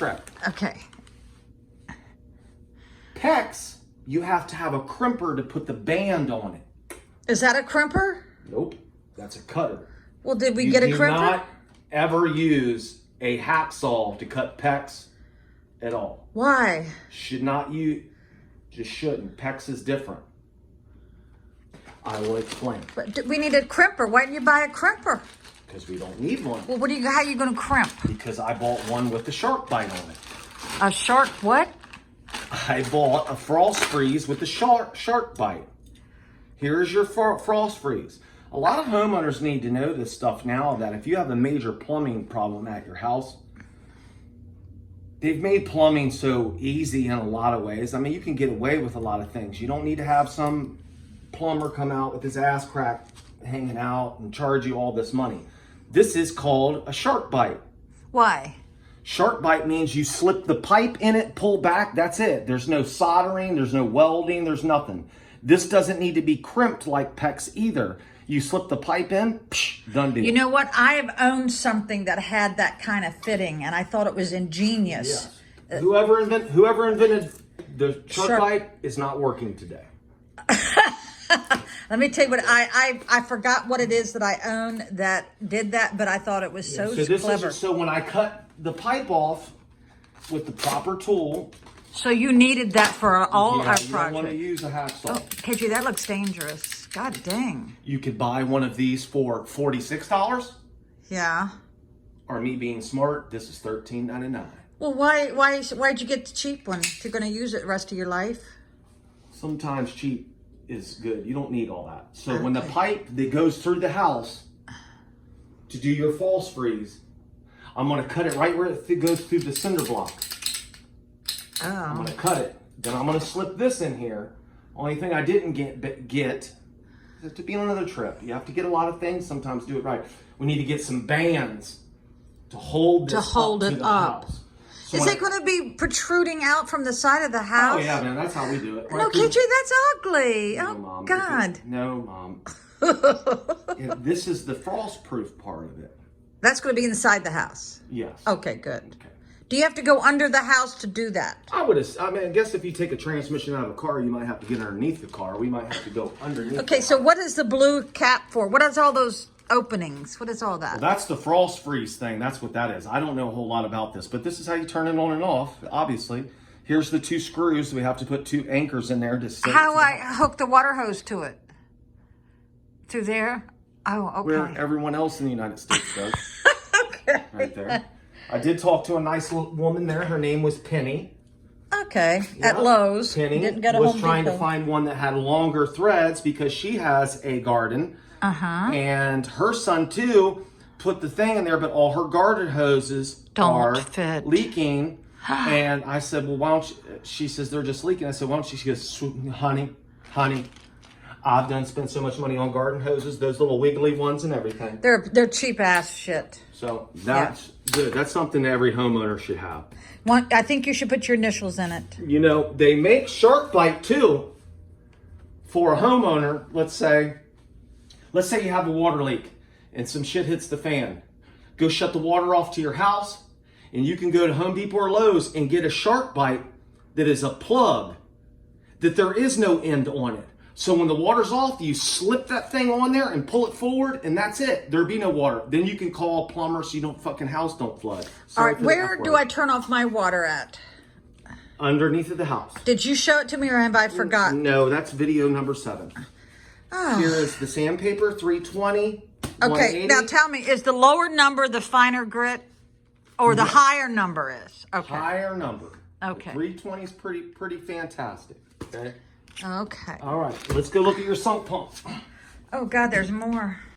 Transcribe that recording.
Correct. Okay. PEX, you have to have a crimper to put the band on it. Is that a crimper? Nope, that's a cutter. Well, did we get a crimper? You do not ever use a hacksaw to cut PEX at all. Why? Should not use, just shouldn't. PEX is different. I will explain. But we need a crimper. Why didn't you buy a crimper? Because we don't need one. Well, how are you going to crimp? Because I bought one with the shark bite on it. A shark what? I bought a frost freeze with the shark bite. Here's your frost freeze. A lot of homeowners need to know this stuff now, that if you have a major plumbing problem at your house, they've made plumbing so easy in a lot of ways. I mean, you can get away with a lot of things. You don't need to have some plumber come out with his ass crack hanging out and charge you all this money. This is called a shark bite. Why? Shark bite means you slip the pipe in it, pull back, that's it. There's no soldering, there's no welding, there's nothing. This doesn't need to be crimped like PEX either. You slip the pipe in, psh, done deal. You know what? I have owned something that had that kind of fitting, and I thought it was ingenious. Yes. Whoever invented the shark bite is not working today. Let me tell you what, I forgot what it is that I own that did that, but I thought it was so clever. So when I cut the pipe off with the proper tool. So you needed that for all our projects. You don't want to use a hacksaw. Oh, KG, that looks dangerous. God dang. You could buy one of these for $46. Yeah. Or me being smart, this is $13.99. Well, why'd you get the cheap one? If you're going to use it the rest of your life? Sometimes cheap is good. You don't need all that. So when the pipe that goes through the house to do your false freeze, I'm going to cut it right where it goes through the cinder block. Oh. I'm going to cut it. Then I'm going to slip this in here. Only thing I didn't get is to be on another trip. You have to get a lot of things. Sometimes do it right. We need to get some bands to hold this up to the house. So is it going to be protruding out from the side of the house? Oh yeah, man. That's how we do it. No, KJ, that's ugly. No, oh, Mom. God. No, Mom. This is the frost-proof part of it. That's going to be inside the house? Yes. Okay, good. Okay. Do you have to go under the house to do that? I guess if you take a transmission out of a car, you might have to get underneath the car. We might have to go underneath. Okay, so what is the blue cap for? What is all those openings? What is all that? Well, that's the frost freeze thing. That's what that is. I don't know a whole lot about this, but this is how you turn it on and off, obviously. Here's the 2 screws. We have to put 2 anchors in there to set How do I hook the water hose to it? Through there? Oh, okay. Where everyone else in the United States does. Okay. Right there. I did talk to a nice woman there. Her name was Penny. Okay. Yeah. At Lowe's. Penny Didn't get a was Home trying Depot. to find one that had longer threads because she has a garden. Uh-huh. And her son, too, put the thing in there, but all her garden hoses are fit. leaking. And I said, well, why don't you? She says, they're just leaking. I said, why don't you? She goes, honey, I've done spent so much money on garden hoses, those little wiggly ones and everything. They're cheap ass shit. So that's good. That's something every homeowner should have. I think you should put your initials in it. You know, they make shark bite too for a homeowner. Let's say you have a water leak and some shit hits the fan. Go shut the water off to your house, and you can go to Home Depot or Lowe's and get a shark bite that is a plug, that there is no end on it. So when the water's off, you slip that thing on there and pull it forward, and that's it. There'll be no water. Then you can call a plumber so your fucking house don't flood. All right, where do I turn off my water at? Underneath of the house. Did you show it to me, or have I forgotten? No, that's video number 7. Oh. Here is the sandpaper, 320. Okay, now tell me, is the lower number the finer grit, or the higher number is? Okay. Higher number. Okay. 320 is pretty fantastic. Okay. Okay. All right, let's go look at your sump pump. Oh God, there's more.